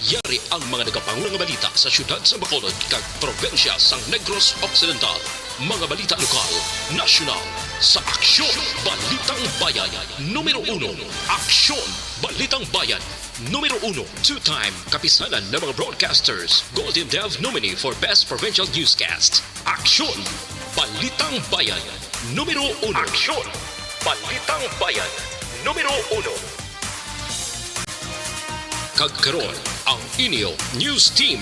Yari ang mga nagapangulang balita sa syudad sa Bacolod kag probensya sa Negros Occidental. Mga balita lokal, nasyonal, sa Aksyon Balitang Bayan. Numero 1, Aksyon Balitang Bayan. Numero 1, two-time kapisanan ng mga broadcasters, Golden Dove nominee for Best Provincial Newscast. Aksyon Balitang Bayan. Numero 1, Aksyon Balitang Bayan. Numero 1. Kagkaroon ang inyo News Team.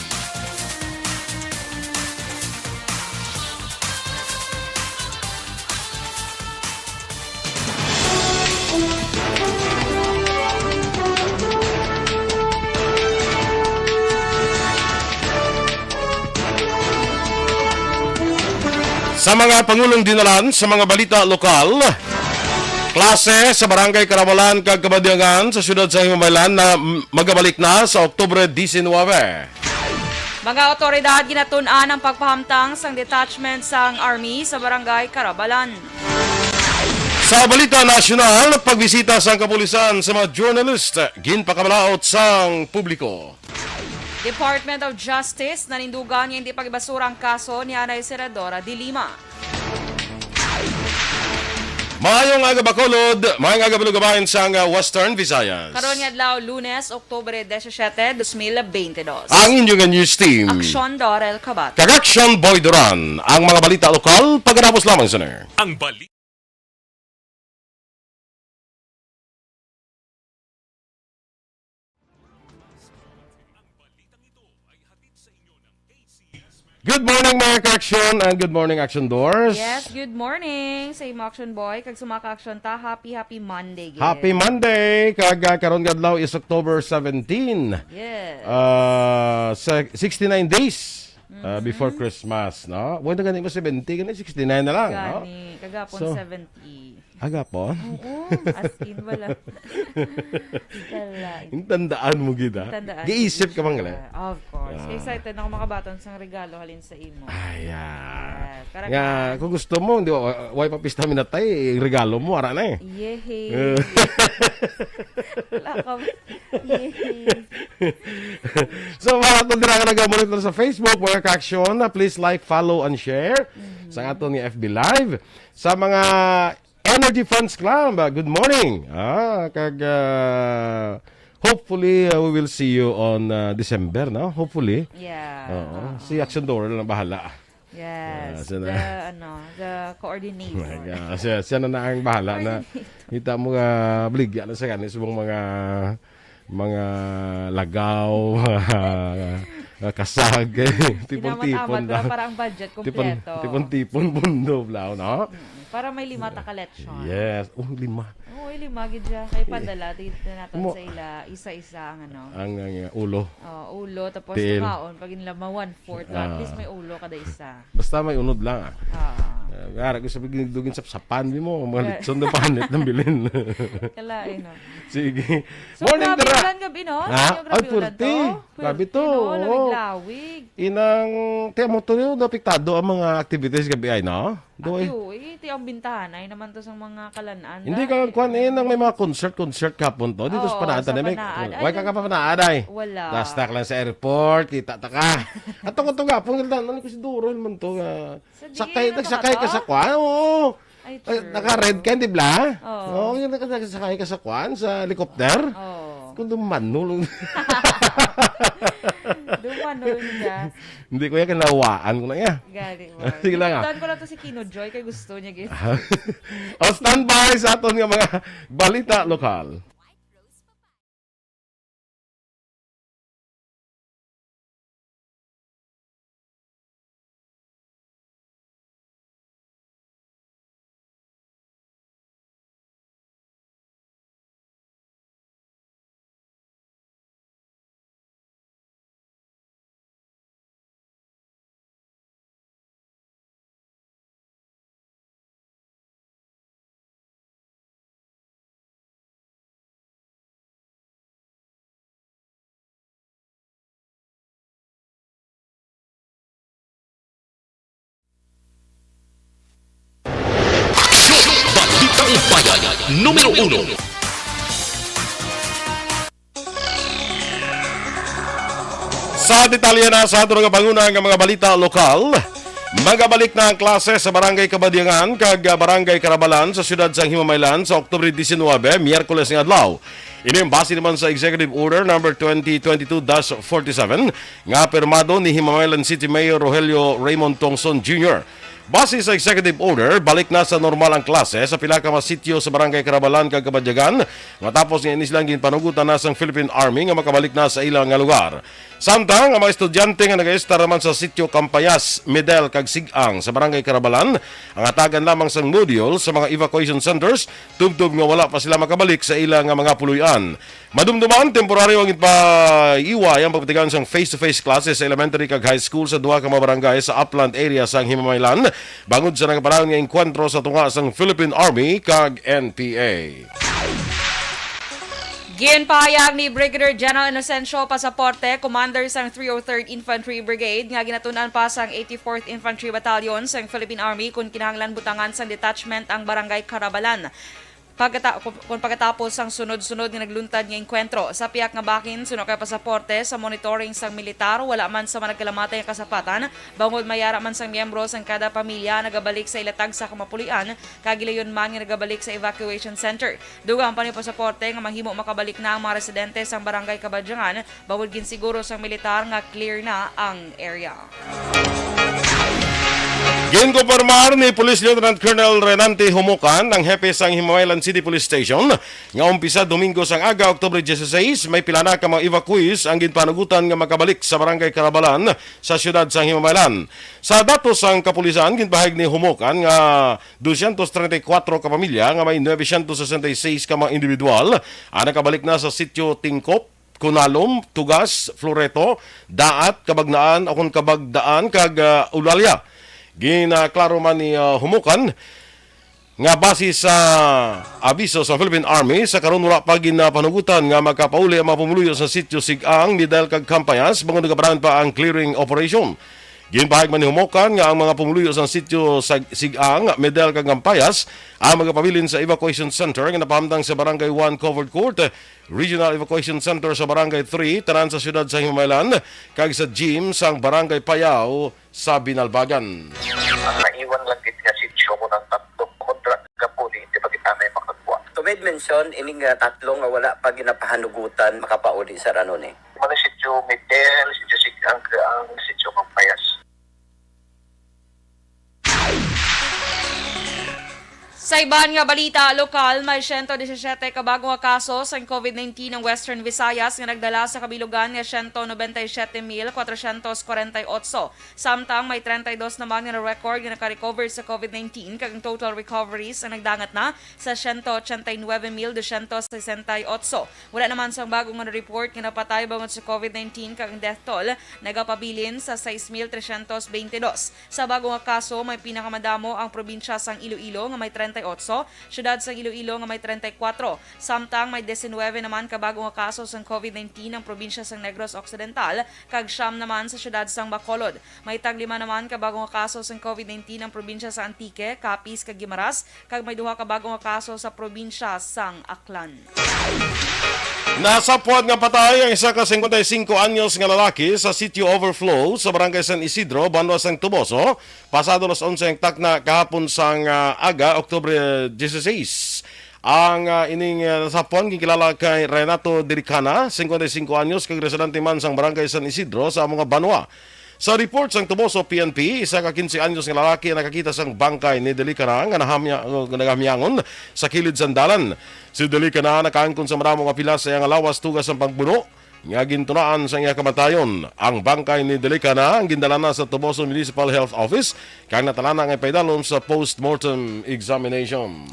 Sa mga pangulong dinalan sa mga balita lokal, klase sa Barangay Karamalan kag Kabadyangan sa siyudad sa Himamaylan na magabalik na sa Oktubre 19. Mga otoridad ginatun-an ang pagpahamtang sang detachment sang Army sa Barangay Karabalan. Sa balita nasyonal, pagbisita sang kapulisan sa mga journalist, ginpakamalaot sang publiko. Department of Justice nanindugan nga hindi pagbasura ang kaso ni Anay Senadora de Lima. Maayong aga Bacolod, maayong aga Balugabayan sang Western Visayas. Karon nga adlaw Lunes, Oktubre 17, 2022. Ang inyong news team. Aksyon Dorel Cabat. Kag-Action Boy Duran. Ang mga balita lokal, pagkatapos lamang sir. Ang balita. Good morning mga ka-action and good morning Action Doors. Yes, good morning sa imo Action Boy. Kag sumaka-action ta, happy Monday. Gid. Happy Monday! Kag karon kadlaw is October 17. Yes. Sa 69 days before Christmas, no? Bueno gani mo 70, gani 69 na lang, no? Gani, kagapon So, 70. Aga po. Oo, as in wala. Wala. Yung tandaan mo gida. Tandaan. Giisip ka bang gali? Of course. Excited ako makabaton sa regalo halin sa imo. Ayan. Yes, Nga, kung gusto mo, hindi way pa pista minatay, regalo mo, ara na eh. Yehey. Wala ka. Yehey. So, mga ito din ka nag-monitor sa Facebook, mga ka-action, please like, follow, and share sa ato ni FB Live. Sa mga Energy Funds Club, good morning. Hopefully, we will see you on December, no? Hopefully. Yeah. Oo. Si Action Door na bahala. Yes. Yeah, The coordinator. Siya na ang bahala na kita mo baligya na sa kanis mong mga lagaw, kasag, tipon-tipon daw. Para ang budget kompleto. Tipon-tipon, bundo, blau, no? Para may 5 ta collection. Yes. 5. Oo, 5 gid siya. Kay padala, tignan natin sa ila, isa-isa ang ano. Ang ulo. Ulo, tapos Tiil. tumaon, pag inila 1/4, at least may ulo kada isa. Basta may unod lang. Gara ko sabihin dugin sa sapan mo, mga litson na panit ng bilin. Kalain, no? Sige. So, Morning grabe Dara. ulan gabi, no? Ha? Grabe ulan Purti. Grabe to. Oo. Inang, tiyan mo to yun, napiktado ang mga activities gabi ay, no? Doy. Iti ang bintahan ay naman to sa mga kalanaan. Hindi ka kuan nang may mga concert kapon to. Dito sa Panaad na may. Why ka pa Panaad ay? Wala. Nastak lang sa airport, kita ta ka. At tong gapon ano ko si Duro man to. Sakay ka sa kuan. Oo. Naka-red ka, di ba? Oo, yung nakasakay ka sa kuan, sa helicopter. Oo. Kung dumanol. Dumanol niya. Hindi ko yan kinawaan ko na yan. Gari mo. Sige lang Tuan ko lang to si Kino Joy, kay gusto niya, guys. O standby sa aton nga mga balita lokal. Balitang Bayan. Numero 1. Sa detalye na sa ato nga banguna nga mga balita lokal, magabalik na ang klase sa Barangay Kabadyangan kag Barangay Carabalan sa siyudad sang Himamaylan sa Oktubre 19, Miyerkules nga adlaw. Ini base naman sa Executive Order number 2022-47 nga pirmado ni Himamaylan City Mayor Rogelio Raymond Tongson Jr. Base sa Executive Order, balik na sa normal ang klase sa pila ka mga sityo sa Barangay Carabalan kag Kabadyagan matapos nga inis lang ginpanugutan na sang Philippine Army nga makabalik na sa ilang nga lugar. Samtang ang mga estudyante nga nag-estar naman sa sityo Campayas, Medel kag Sigang sa Barangay Carabalan ang atagan lamang sang module sa mga evacuation centers tubtob nga wala pa sila makabalik sa ilang nga mga puluyan. Madumduman temporaryo ang ipaiway ang pagpatigan sang face-to-face classes sa elementary kag high school sa duha ka mga barangay sa upland area sang Himamaylan bangod sa nagparahon nga enkwentro sa tunga sang Philippine Army kag NPA. Ginpahayag ni Brigadier General Inocencio Pasaporte, commander sang 303rd Infantry Brigade, nga ginatunan pa sang 84th Infantry Battalion sang Philippine Army kung kinahanglan butangan sang detachment ang Barangay Carabalan. Pagkatapos ang sunod-sunod nga nagluntad nga enkwentro sa piyak nga bakin suno kay Pasaporte sa monitoring sang militar wala man sa managkalamatay nga kasapatan bangod mayara man sang miyembro sang kada pamilya nagabalik sa ilatag sa kamapulian kagilayon man nga nagabalik sa evacuation center. Dugang pa ni Pasaporte nga mahimo makabalik na ang mga residente sang Barangay Kabadyangan bangod ginsiguro sang militar nga clear na ang area. Ginkonpormar ni Police Lieutenant Colonel Renante Humukan, ang hepe sang Himamaylan City Police Station, nga umpisa Domingo sang aga, Oktubre 16, may pila na ka mga evacuees ang ginpanugutan nga makabalik sa Barangay Carabalan sa siyudad sang Himamaylan. Sa datos sang kapulisan, ginpahayag ni Humukan nga 234 ka pamilya nga may 966 ka mga individual ang nakabalik na sa sitio Tingkop, Kunalom, Tugas, Floreto, Daat, Kabagnaan, akon Kabagdaan, kag Ulalya. Ginaklaro man ni Humukan nga base sa abiso sa Philippine Army sa karon wala pa ginapanugutan nga magkapauli ang mga pumuluyo sa sitio Sigang, Medel kag Campayas bangod nagabrahan pa ang clearing operation. Ginpahayag man ni Humukan nga ang mga pumuluyo sa sitio Sigang, Medel kag Campayas ang magapabilin sa evacuation center nga napahamtang sa Barangay 1 Covered Court, Regional Evacuation Center sa Barangay 3 tanan sa siyudad sa Himamaylan kag sa gym sang Barangay Payao sa Binalbagan. Ang naiwan lang din nga sityo mo ng tatlong kontra kapuli, hindi pa kita may makagwa. To made mention, ining tatlo nga wala pa ginapahanugutan makapauli sa ranon eh. Mga sityo Medel, sityo Sigang, ang sityo Campayas. Sa iban nga balita lokal, may 117 ka bagong kaso sa COVID-19 ng Western Visayas nga nagdala sa kabilugan nga 197,448. Samtang may 32 naman nga na-record nga naka-recover sa COVID-19 kag ang total recoveries ang nagdangat na sa 189,268. Wala naman sang bagong nga na-report nga napatay bangod sa COVID-19 kag ang death toll nagapabilin sa 6,322. Sa bagong nga kaso, may pinakamadamo ang probinsya sang Iloilo nga may 38, siyudad sang Iloilo nga may 34. Samtang may 19 naman ka bagong kaso sang COVID-19 ang probinsya sang Negros Occidental, kag siyam naman sa siyudad sang Bacolod. May taglima naman ka bagong kaso sang COVID-19 ang probinsya sa Antique, Capiz kag Guimaras, kag may duha ka bagong kaso sa probinsya sang Aklan. Nasapwat nga patay ang isa ka 55 anyos nga lalaki sa sitio Overflow sa Barangay San Isidro, Banwa sang Tuboso, pasado las 11 ang takna kahapon sang aga, Oktubre 16. Ang ining nasapwan gikilala kay Renato Diricana, 55 anyos, kag residente man sang Barangay San Isidro sa mga Banwa. Sa report sang Tuboso PNP, isa ka 15 anyos nga lalaki ang nakakita sang bangkay ni Delicana nga nagamyangon sa kilid sang dalan. Si Delicana nakaangkon sa maramo nga pila sa iyang lawas tugas ang pagbuno nga gintunaan sa iya kamatayon. Ang bangkay ni Delicana ang gindala na sa Tuboso Municipal Health Office kag natalana nga ipaydalom sa post-mortem examination.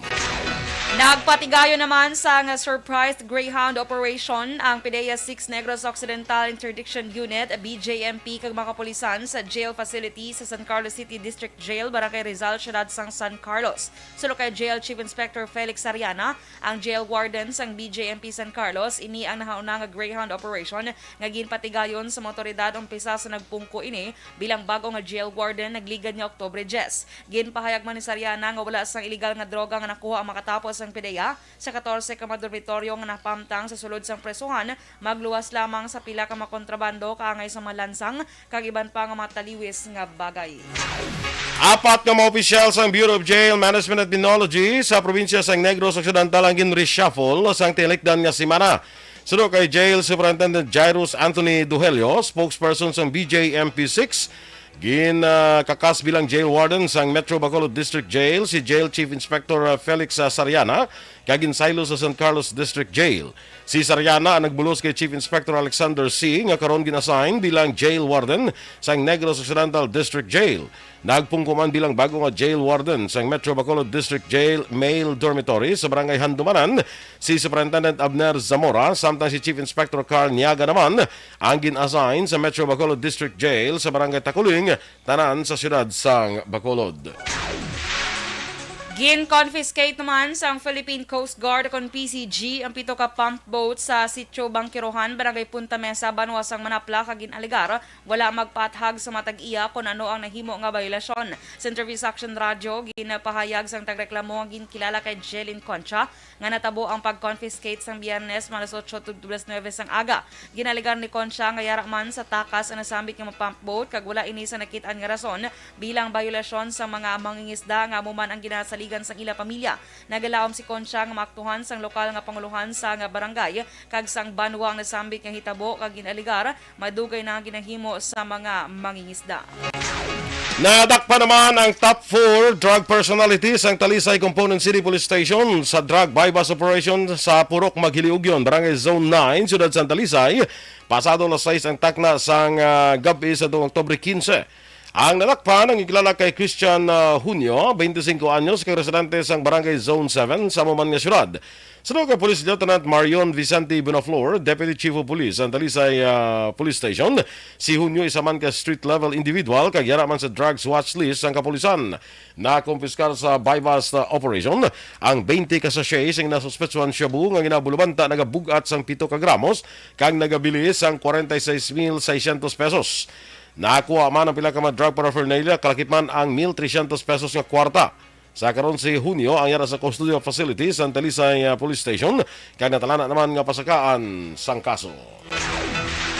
Nagpatigayo naman sa surprise Greyhound operation ang PDEA 6 Negros Occidental Interdiction Unit, BJMP, kag mga kapulisan sa jail facility sa San Carlos City District Jail, Barangay Rizal, siyudad sang San Carlos. Sulo kay Jail Chief Inspector Felix Sariana, ang jail warden sang BJMP San Carlos, ini ang nahauna nga Greyhound operation nga ginpatigayon sa mga otoridad umpisa sa nagpungko ini bilang bago nga jail warden nagligad niya Oktubre 10. Ginpahayag man ni Sariana nga wala sang illegal nga droga nga nakuha ang makatapos ang sang PDEA sa 14 ka mga dormitoryo nga napamtang sa sulod sang presuhan, magluwas lamang sa pila ka mga kontrabando kaangay sa mga lansang kag iban pa nga mga taliwis nga bagay. Apat nga mga opisyal sa Bureau of Jail Management and Penology sa probinsya sang Negros Occidental ang gin-reshuffle sang tinikdan nga simana. Suno kay Jail Superintendent Jairus Anthony Duhelio, spokesperson sa BJMP6, kakas bilang jail warden sang Metro Bacolod District Jail si Jail Chief Inspector Felix Sariana kagin silo sa San Carlos District Jail. Si Sariana ang nagbulos kay Chief Inspector Alexander C. nga karon ginassign bilang jail warden sang Negros Occidental District Jail. Nagpungkuman bilang bago nga jail warden sang Metro Bacolod District Jail Male Dormitory sa Barangay Handumanan si Superintendent Abner Zamora samtang si Chief Inspector Carl Niaga naman ang gin-assign sa Metro Bacolod District Jail sa Barangay Takuling, tanan sa siyudad sang Bacolod. Gin-confiscate naman sa Philippine Coast Guard kon PCG ang 7 ka pump boat sa Sitio Bangkirohan, Barangay Punta Mesa, Banwasang Manapla, kagin Aligar. Wala magpathag sa matag-iya kung ano ang nahimo nga violasyon. Sa interview sa Action Radio, ginapahayag sang tagreklamo ang ginkilala kay Jelyn Concha nga natabo ang pag-confiscate sang Biyernes malas 8 ug 9 sang aga. Ginaligar ni Concha nga yara man sa takas ang nasambit nga mga pump boat kag wala ini sa nakitaan nga rason bilang violasyon sa mga mangingisda nga amuman ang ginasaligan sang ila pamilya. Nagalawom si Concha nga maaktuhan sang lokal nga panguluhan sa nga barangay kag sang banwa ang nasambit nga hitabo kag ginaligar madugay na ang ginahimo sa mga mangingisda. Nadakpa naman ang top 4 drug personalities ang Talisay Component City Police Station sa drug bypass operation sa Purok Maghiliugyon, Barangay Zone 9, Siyudad San Talisay. Pasado las 6 ang takna sang gabi sa Oktubre 15. Ang nadakpan ang ikilala kay Christian Junio, 25 anyos, kay residente sang Barangay Zone 7 sa Maman nga siyudad. Sunod kay Police Lieutenant Marion Vicente Bonaflor, Deputy Chief of Police ang Talisay Police Station. Si Junio isa man ka street-level individual kag yara man sa drugs watch list ang kapulisan. Nakumpiskar sa bypass operation ang 20 ka sachets ang nasuspetsuhan shabu nga ginabulubanta nagabugat sang 7 ka gramos kag nagabili sang 46,600 pesos. Nakuha man ang pila ka mga drug paraphernalia, kalakip man ang 1,300 pesos nga kwarta. Sa karon si Junio ang yara sa custodial facilities sa Talisay Police Station kaya natalana naman nga pasakaan sang kaso.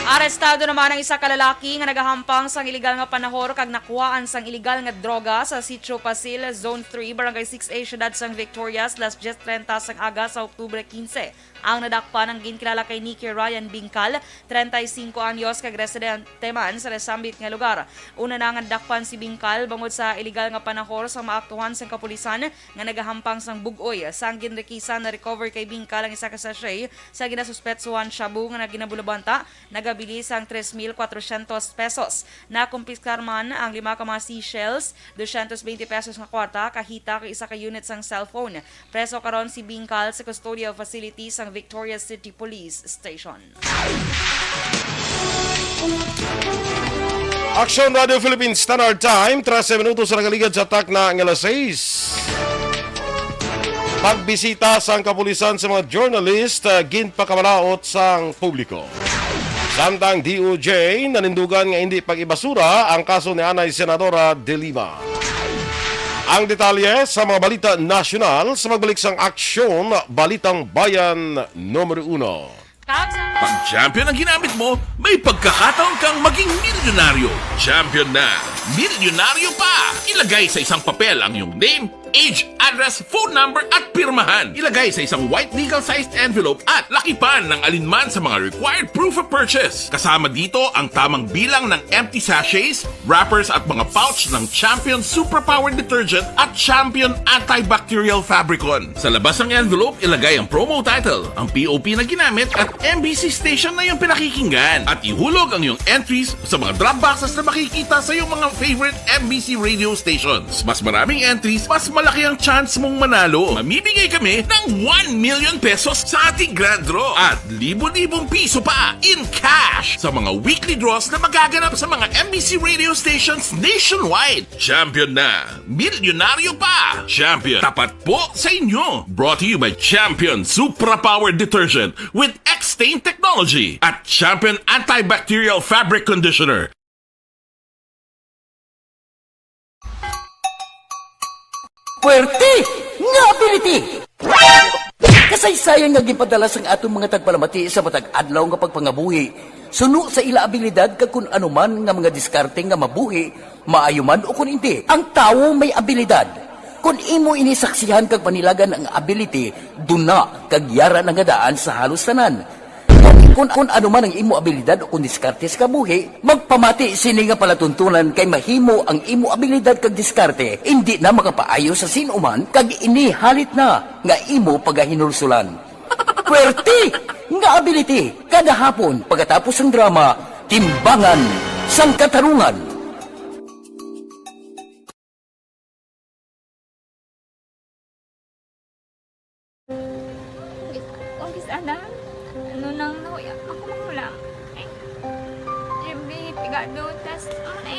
Arestado naman ang isa ka lalaki nga nagahampang sang iligal nga panahor kag nakuhaan sang iligal nga droga sa Sitio Pasil, Zone 3, Barangay 6A, Siyudad sang Victorias, las 10:30 sang aga sa Oktubre 15. Ang nadakpan ang ginkilala kay Nicky Ryan Bingkal, 35 anyos, kag residente man sa nasambit nga lugar. Una na nga nadakpan si Bingkal bangod sa iligal nga panahor sa maaktuhan sang kapulisan nga nagahampang sang bugoy. Sang ginrekisan na recover kay Bingkal ang isa ka sachet sa ginasuspetsuhan shabu nga naginabulabanta, nagabili sang 3,400 pesos. Nakumpiskar man ang 5 ka mga seashells, 220 pesos nga kwarta, kahita kay isa ka unit sang cellphone. Preso karon si Bingkal sa custodial facility sang Victoria City Police Station. Action Radio Philippines Standard Time, 13 minutos sa nagaligad sa tak na ang alas 6. Pagbisita sang kapulisan sa mga journalist, ginpakamalaot sang publiko. Samtang DOJ nanindugan nga hindi pag-ibasura ang kaso ni Anay Senadora De Lima. Ang detalye sa mga balita nasyonal sa magbalik sang aksyon, Balitang Bayan numero 1. Pag champion ang ginamit mo, may pagkakataon kang maging milyonaryo. Champion na, milyonaryo pa! Ilagay sa isang papel ang iyong name, age, address, phone number at pirmahan. Ilagay sa isang white legal-sized envelope at lakipan ng alinman sa mga required proof of purchase. Kasama dito ang tamang bilang ng empty sachets, wrappers at mga pouch ng Champion Superpower Detergent at Champion Antibacterial Fabricon. Sa labas ng envelope, ilagay ang promo title, ang POP na ginamit at MBC station na yung pinakikinggan. At ihulog ang iyong entries sa mga drop boxes na makikita sa iyong mga favorite MBC radio stations. Mas maraming entries, mas malaki ang chance mong manalo. Mamimigay kami ng 1 million pesos sa ating grand draw at libo-libong piso pa in cash sa mga weekly draws na magaganap sa mga MBC radio stations nationwide. Champion na, milyonaryo pa. Champion, tapat po sa inyo. Brought to you by Champion Superpower Detergent with X-Stain Technology at Champion Antibacterial Fabric Conditioner. Puwerte nga ability! Kasaysayan nga gipadala sang atong mga tagpalamati sa matag adlaw nga pagpangabuhi. Suno sa ila abilidad kag kun anuman nga mga diskarte nga mabuhi, maayo man o kun hindi. Ang tawo may abilidad. Kung imo inisaksihan kag panilagan ang ability, duna kag yara nga daan sa halos tanan. Kung ano man ang imo abilidad o kung diskarte sa kabuhi, magpamati sini nga palatuntunan kay mahimo ang imo abilidad kag diskarte, hindi na makapaayo sa sinuman kag inihalit na nga imo pagahinulsulan. Puwerte nga ability, kada hapon pagkatapos ng drama, Timbangan sang Katarungan. Umpis ana, ano nang nauya ako mangulang. Eh, siyempre, pigado, tas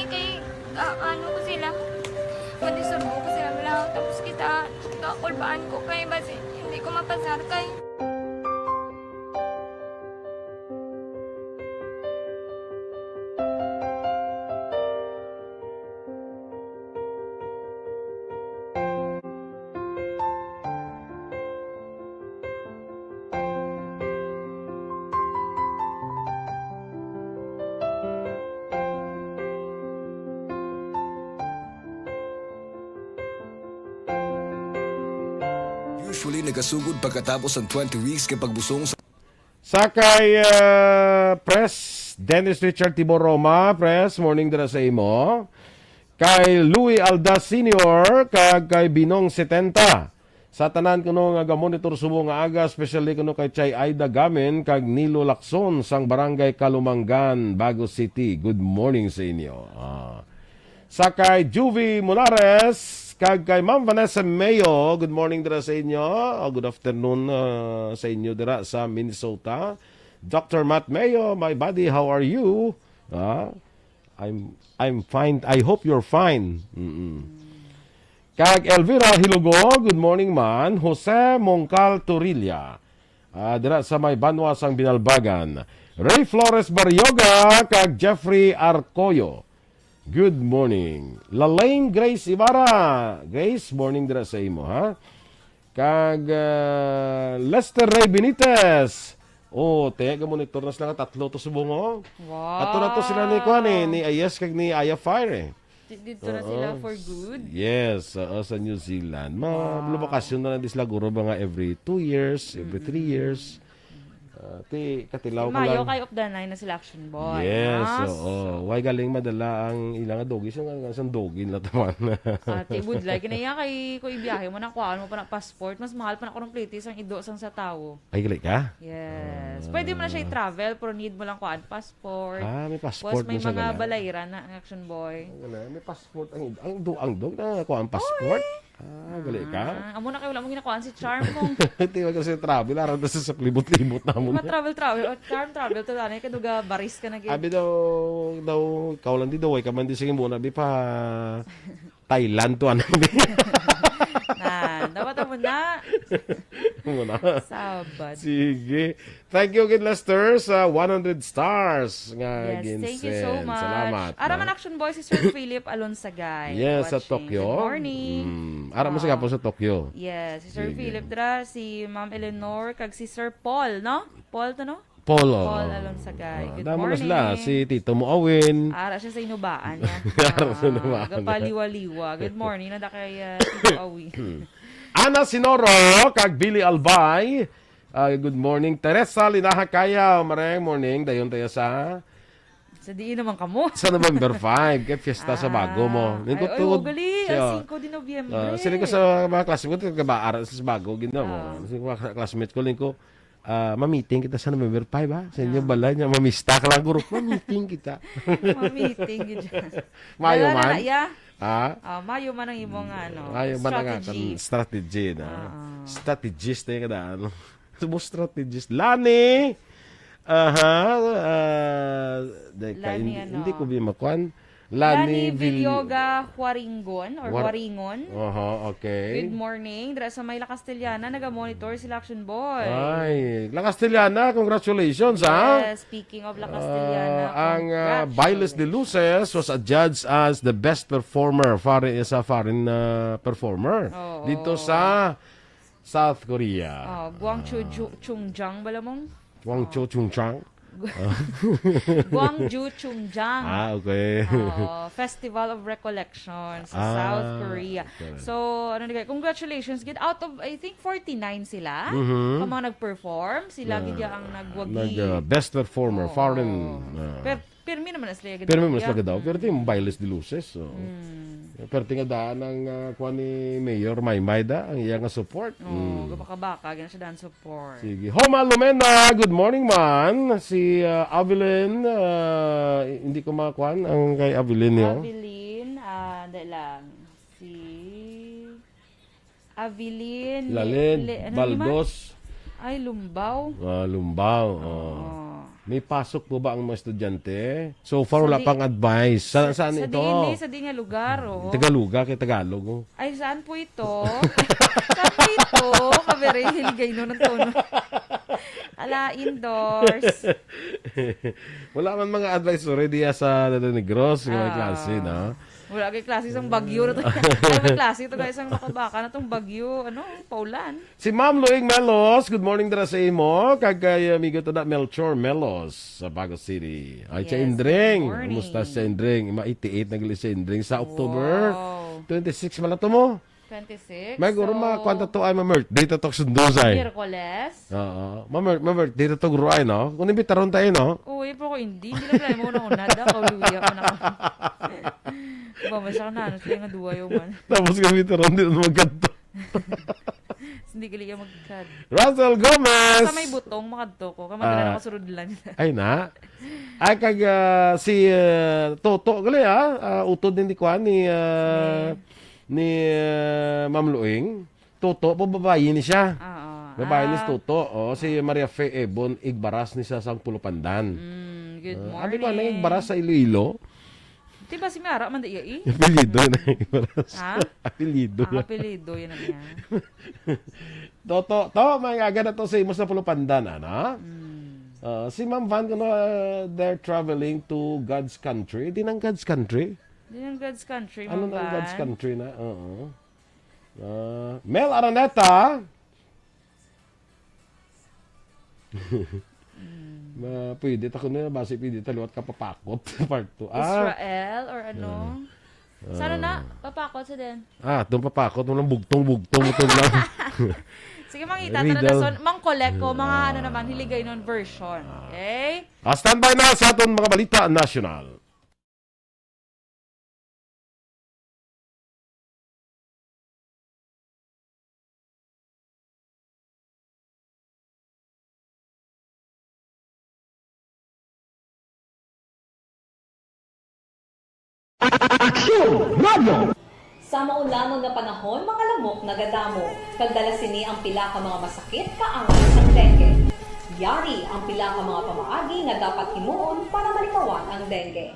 kay, ano ko sila, manisurbo ko sila lang, tapos kita, kakulbaan ko kay, basi, hindi ko mapasar kay. Usually nagasugod pagkatapos ng 20 weeks kay pagbusong sa Sakay Press Dennis Richard Tibor Roma, Press, morning dira sa imo. Kay Louis Aldas Senior, kag kay Binong 70. Sa tanan kuno nga gamonitor subo nga aga, especially kuno kay Chay Aida Gamen, kag Nilo Lacson sang Barangay Kalumangan, Bago City. Good morning sa inyo. Sakay Juvie Molares, kag kay Ma'am Vanessa Mayo, good morning dira sa inyo. Good afternoon sa inyo dira sa Minnesota. Dr. Matt Mayo, my buddy, how are you? I'm fine. I hope you're fine. Kag Elvira Hilugo, good morning man. Jose Mongcal Turilla, dira sa may Banwa sang Binalbagan. Ray Flores Baryoga, kag Jeffrey Arcoyo, good morning. Lalaine Grace Ibarra, Grace, morning dira sa imo, ha? Kag Lester Ray Benitez, tega monitor na sila tatlo to subong. Wow. Ato na to sila ni Kwan ni Ayes kag ni Aya Fire Dito na sila for good. Yes, sa New Zealand. Lumabakasyon na lang sila guro mga every 2 years, every 3 years. Katilaw ko Mayo lang. kay of the nine na sila Action Boy. Yes, Why galing madala ang ilang dogis yung isang dogin na taman. Ate Budlay, kinaya kay ko ibiyahe mo na kuhaan mo pa ng passport. Mas mahal pa na ko ng plitis ang ido sang sa tao. Ay, galing ka? Yes. Pwede mo na siya i-travel pero need mo lang kuhaan passport. May passport Tapos may mo sa mga galang. balayran na Action Boy. May passport ang dog na kuha ang passport. Galing ka? Amo na kayo wala mo ginakuhaan si Charm mo. Tingnan kasi travel, aram na sa libot-libot namon. Travel. Charm travel to dani kay duga baris ka na gid. Abi daw ikaw lang di daw, ka man di sige muna, abi pa Thailand to ano. Dapat mo na. Muna. Sabad. Sige. Thank you again, Lester, sa 100 stars nga Yes, thank you so much. Salamat. Araman Action Boy si Sir Philip Alonsagay. Yes, sa watching. Tokyo. Good morning. Aram mo sa sa Tokyo. Yes, si Sir Sige. Philip dra, si Ma'am Eleanor, kag si Sir Paul, no? Paul to, no? Polo. Paul Alonsagay. Good Damo na morning. sila. Si Tito Mo Awin. Ara siya sa inubaan niya. Ara sa inubaan. Gapaliwa-liwa. Good morning. Nada kay Tito Awi. Ana Sinoro, kag Billy Albay. Good morning. Teresa Linahakaya. Marang morning. Dayon tayo sa Diin naman kamo. sa November 5. Kaya fiesta sa bago mo. Lingkod Ay, tuod. gali. Siya. 5 de Nobyembre. Sila ko sa mga classmates ko, kabaara sa bago. Ginawa mo. Sa mga classmates ko, lingko, ma-meeting kita sa November 5, ha? Sa inyo balay niya, mamista ka lang, guro. Ma-meeting kita. Ma-meeting yun dyan. Mayo Wala man. na, ya. Mayo man ang imong Mayo man ang strategy. strategy na. Strategist na yung kada, ano. Subo strategist. Lani! Lani, Hindi ko bimakuan. Lani Villoga Huaringon or War- Huaringon. Okay. Good morning. Dira sa Mayla Castellana, naga-monitor si Action Boy. Ay, La Castellana, congratulations, ha? Yes, speaking of La Castellana, Ang Bailes de Luces was adjudged as the best performer, foreign performer Oo. dito sa South Korea. Guangzhou Chungjiang bala mong? Guangzhou Chungchang. Gwangju Chungjiang. Okay. Festival of Recollection sa South Korea. correct. So, congratulations. Get out of, I think, 49 sila. Kung mga nag-perform, sila gid ang nagwagi. Best performer, foreign. Pirmi naman na sila. Pero may mas laga daw. Pero ito yung Bailes de Luces. So. Pero tinga daan ang kuha ni Mayor Maymayda, ang iyang support. Gabaka-baka, ganun siya daan support. Sige. Homa Lumena, good morning man. Si Avelin, hindi ko makakuan ang kay Avelin niyo. Avilin, lang. Si Avilin. Lalin, ano Baldos. Ay, Lumbaw. Lumbaw. May pasok po ba ang mga estudyante? So far, wala pang advice. Saan ito? Sa di nga lugar, oh. Tagaluga, kay Tagalog. Oh. Ay, saan po ito? Saan po ito? Kaberehil gayo ng tono. Ala, indoors. Wala man mga advice already sa Negros, mga klase, no? Wala kay klase isang bagyo na ito. Ay, may klase ito guys, isang makabaka na itong bagyo. Paulan. Si Ma'am Luing Melos, good morning dara sa imo. Kagay amigo to na Melchor Melos sa Bago City. Ay, Yes, sa Indring. good morning. Kumusta sa Indring? Ma-88 nagli sa Indring sa October 26 man to mo. 26. May guro kwanta to ay ma-birthday to sundosay. Miyerkules. Oo. Ma-birthday to gruay, no? Kung imbitaron tayo, no? Uy, pero hindi. Hindi lang mo na unada. Kauluya ko na ako. Bumasa ka na. Sila nga duwa yung man. Tapos kami taron din magkanto. Hindi kali ka magkad. Russell Gomez! Sa may butong, makadto ko. Kamadala na kasurod lang. Ay na. Ay kag si Toto gali utod din ni kuan ni Ma'am Luing. Toto po babae ni siya. Babae ni Toto. Si Maria Fe Ebon igbaras ni sa Sang Pulupandan. Good morning. Abi ko na igbaras sa Iloilo. Diba si Mara man da iya eh? Apelido na igbaras. Ha? Apelido. Apelido yan ang yan. Toto, may aga na to sa imo sa Pulupandan, ano? Si Ma'am Van, they're traveling to God's country. Di ng God's country? Di ng God's country, Ano Ma'am ng Van? God's country na? Mel Araneta. Pwede ako na base pwede taluat ka papakot part 2. Israel or ano? Sana na? Papakot sa din. Itong papakot mo lang bugtong lang. Sige, mangita. Riddle. Mang-collect ko, mga ano naman, hiligay nun version. Okay? Standby na sa aton mga balita national. Sa maulamang nga panahon, mga lamok nagadamo. Kagdala sini ang pila ka mga masakit kaangay sang dengue. Yari ang pila ka mga pamaagi nga dapat himuon para malikawan ang dengue.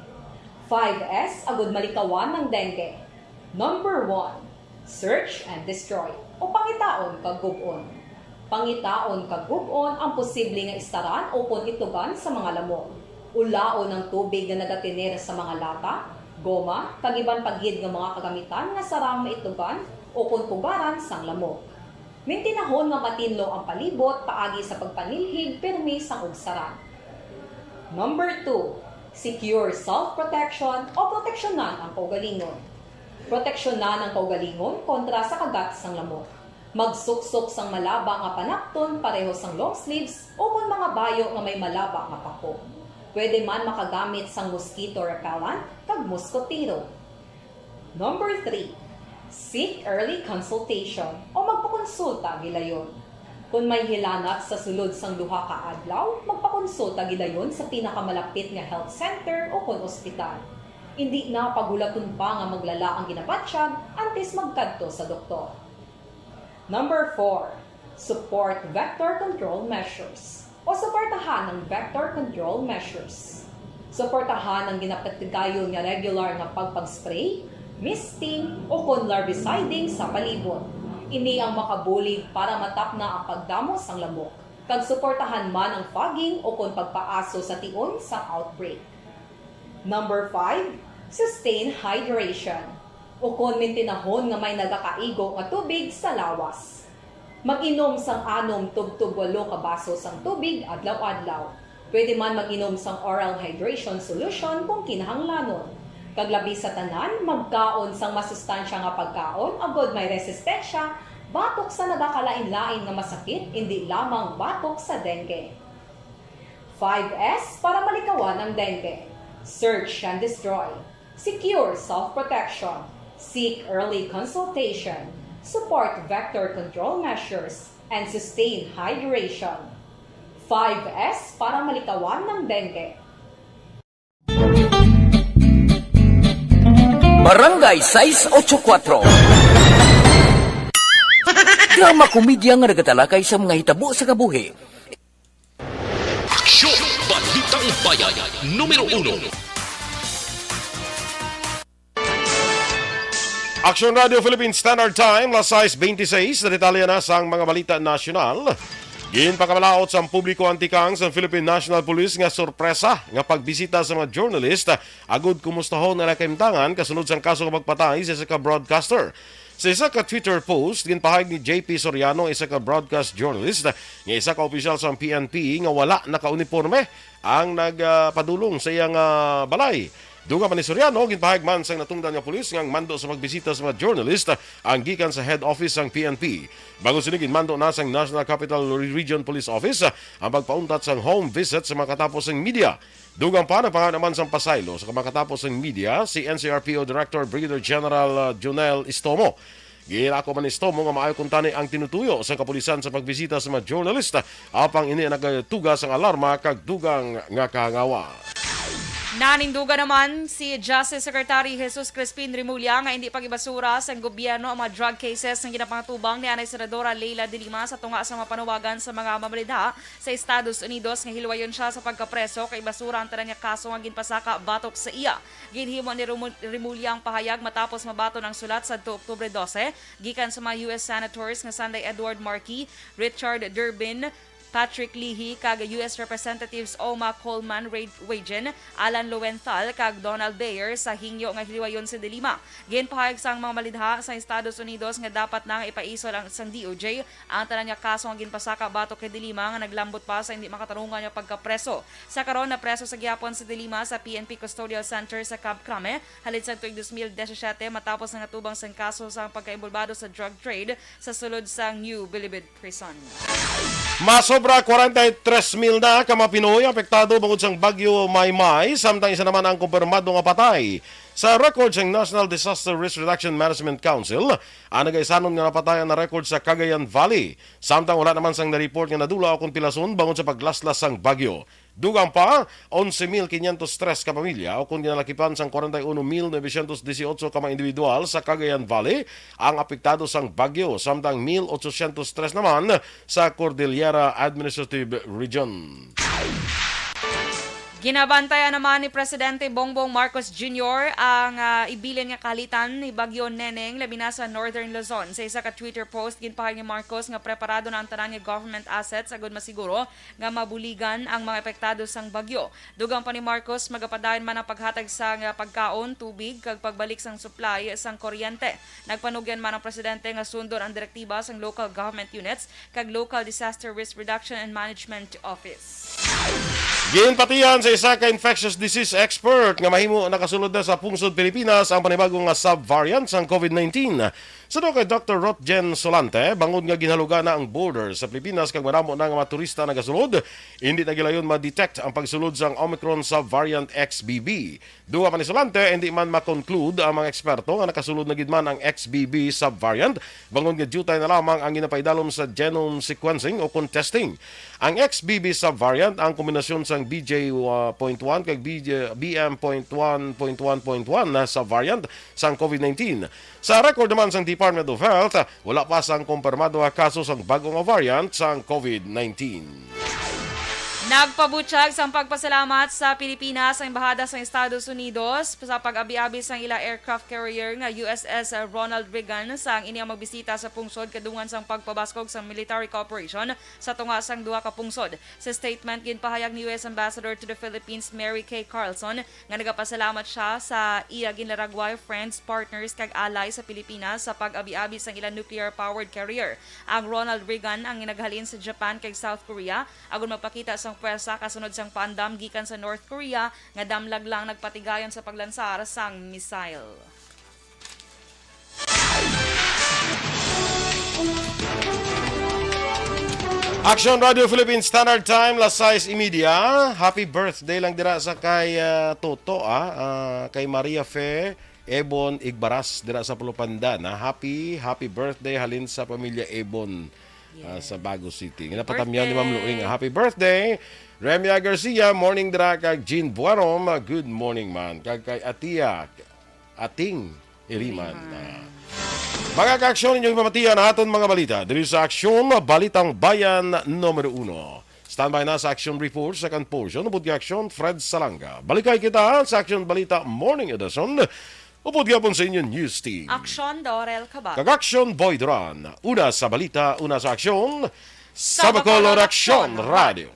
5S agud malikawan ng dengue. Number 1, search and destroy o pangitaon kag gub-on. Pangitaon kag gub-on ang posible nga istaran o pon itugan sa mga lamok. Ulaon ng tubig nga nagatinir sa mga lata, goma, kagiban paggid ng mga kagamitan nga sarang maitugan o kung pugaran sang lamok. Mintinahon nga matinlo ang palibot paagi sa pagpanilhig permi sang ugsaran. Number 2, secure self-protection o proteksyonan ang kaugalingon. Proteksyonan ang kaugalingon kontra sa kagat sang lamok. Magsuksok sang malaba nga panakton pareho sang long sleeves o kung mga bayo nga may malaba nga pako. Pwede man makagamit sang mosquito repellent kag mosquitero. Number 3, seek early consultation o magpakonsulta gilayon. Kung may hilanat sa sulod sang duha ka adlaw, magpakonsulta gilayon sa pinakamalapit nga health center o kon ospital. Hindi na pagulaton pa nga maglala ang ginapatsyan antes magkadto sa doktor. Number 4, support vector control measures o suportahan ng vector control measures. Suportahan ang ginapatigayon nga regular nga pagpag-spray, misting o kon larviciding sa palibot. Ini ang makabulig para matapna ang pagdamos sang lamok. Kag suportahan man ang fogging o kon pagpaaso sa tion sa outbreak. Number 5, sustain hydration. O kon mintinahon nga may nagakaigo nga tubig sa lawas. Mag-inom sang 6 tub-tub 8 ka baso sang tubig adlaw-adlaw. Pwede man mag-inom sang oral hydration solution kung kinahanglanon. Kaglabi sa tanan, magkaon sang masustansya nga pagkaon, agod may resistensya, batok sa nagakalain-lain nga masakit, hindi lamang batok sa dengue. 5S para malikawan ang dengue. Search and destroy. Secure self-protection. Seek early consultation. Support vector control measures. And sustain hydration. 5S para malikawan ng dengue. Barangay 684. Drama komedya nga nagatalakay sa mga hitabo sa kabuhi. Aksyon! Balitang Bayan, numero 1. Action Radio Philippines Standard Time, las 6:26, na detalya na sa mga balita nasyonal. Ginpakabalaot sa publiko antikang sa Philippine National Police nga sorpresa nga pagbisita sa mga journalist agud kumustahon na nakaimtangan kasunod sang kaso nga magpatay sa isa ka broadcaster. Sa isa ka Twitter post, ginpahayag ni JP Soriano, isa ka broadcast journalist, nga isa ka opisyal sa PNP nga wala naka-uniforme ang nagpadulong sa iyang balay. Duga pa ni Soriano, ginpahayag man sang natungdan nga pulis nga mando sa magbisita sa mga journalist ang gikan sa head office sang PNP. Bago sini ginmando na sang National Capital Region Police Office ang pagpauntat sang home visit sa mga katapos ng media. Dugang pa nagpangan naman sang pasaylo sa makatapos ng media si NCRPO Director Brigadier General Jonel Istomo. Ginako man ni Istomo nga maayo kuntani ang tinutuyo sa kapulisan sa pagbisita sa mga journalist apang ini nagtugas ang alarma kag dugang nga kahangawa. Naninduga naman si Justice Secretary Jesus Crispin Remulla nga hindi pagibasura sa gobyerno ang mga drug cases ng ginapangtubang ni Anay Senadora Leila de Lima sa tunga sa mapanuwagan sa mga mamalidha sa Estados Unidos nga hilwayon siya sa pagkapreso kay basura ang tanang nga kaso nga ginpasaka batok sa iya. Ginhimo ni Remulla ang pahayag matapos mabato ng sulat sa Oktubre 12 gikan sa mga US Senators nga Sunday Edward Markey, Richard Durbin, Patrick Leahy kag US Representatives Oma Coleman Wagen, Alan Lowenthal kag Donald Bayer sa hingyo nga hiliwayon sa Dilima. Ginpahayag sang mga malidha sa Estados Unidos nga dapat na nga ipaiso lang sang DOJ ang tanan nga kaso nga ginpasaka batok kay Dilima nga naglambot pa sa hindi makatarungan nga pagkapreso. Sa karon na preso sa gihapon sa Dilima sa PNP Custodial Center sa Cab Crame halid sa tuig 2017 matapos nga natubang sang kaso sa pagkaimbulbado sa drug trade sa sulod sang New Bilibid Prison. Masobra 43,000 na ka mga Pinoy apektado bangod sang Bagyo Maymay, samtang isa naman ang kumpirmado nga patay. Sa record sang National Disaster Risk Reduction Management Council, ang nagaisanon nga napatayan na record sa Cagayan Valley. Samtang wala naman sang na-report nga nadula o kumpilason bangod sa paglaslas sang bagyo. Dugang pa, 11,503 ka pamilya o kung ginalakipan sang 41,918 ka mga individual sa Cagayan Valley ang apektado sang bagyo, samtang 1,803 naman sa Cordillera Administrative Region. Ginabantayan naman ni Presidente Bongbong Marcos Jr. ang ibilin nga kalitan ni Bagyo Neneng labi na sa Northern Luzon. Sa isa ka Twitter post, ginpahayag ni Marcos nga preparado na ang tanan nga government assets agud masiguro nga mabuligan ang mga epektado sang bagyo. Dugang pa ni Marcos, magapadayon man ang paghatag sa pagkaon, tubig kag pagbalik sang supply sang kuryente. Nagpanugyan man ang presidente nga sundon ang direktiba sang local government units kag Local Disaster Risk Reduction and Management Office. Ginpatiyan sa isa ka infectious disease expert nga mahimo nakasulod na sa pungsod Pilipinas ang panibagong nga sub-variant sang COVID-19. Sa kay Dr. Rotjen Solante, bangod nga ginhaluga na ang border sa Pilipinas kag maramo na nga mga turista nagasulod, hindi na gilayon ma-detect ang pagsulod sang Omicron sub-variant XBB. Duwa pa ni Solante, hindi man ma-conclude ang mga eksperto nga nakasulod na gid man ang XBB sub-variant, bangod nga due na lamang ang ginapaidalom sa genome sequencing o testing. Ang XBB sub-variant ang kombinasyon sang BJ.1 kag BM.1.1.1 na sub-variant sang COVID-19. Sa record naman sang Department of Health, wala pa sang kumpirmado nga kaso sang bagong variant sang COVID-19. Nagpabutyag sa pagpasalamat sa Pilipinas ang embahada sa Estados Unidos sa pag-abi-abi sa ila aircraft carrier nga USS Ronald Reagan sa ang iniyang magbisita sa pungsod kadungan sa pagpabaskog sa military cooperation sa tunga sang duha ka pungsod. Sa statement ginpahayag ni US Ambassador to the Philippines Mary Kay Carlson nga nagapasalamat siya sa iya ginlaragway friends, partners kag ally sa Pilipinas sa pag-abi-abi sa ilang nuclear-powered carrier. Ang Ronald Reagan ang ginaghalin sa Japan kag South Korea agon magpakita sa pwersa kasunod sang pandam gikan sa North Korea nga damlag lang nagpatigayon sa paglansar sang missile. Action Radio Philippines Standard Time, las 6:30. Happy birthday lang dira sa kay Toto, kay Maria Fe Ebon Igbaras dira sa Pulupandan. Happy birthday halin sa pamilya Ebon sa Bago City. Ginapatamyan ni Ma'am Luing. Happy birthday! Remia Garcia, morning dira kag Jean Buarom. Good morning man. Kag kay Ating Iriman. Mga ka-aksyon inyong pamatiyan aton mga balita. Dili sa aksyon, Balitang Bayan numero 1. Standby na sa action report, second portion. Upod aksyon, Fred Salanga. Balikay kita sa action balita morning edition. Upod gapon sa inyong news team. Aksyon Dorel Cabal. Kag-aksyon Boy Duran. Una sa balita, una sa aksyon. Sa Bacolod Aksyon Radio.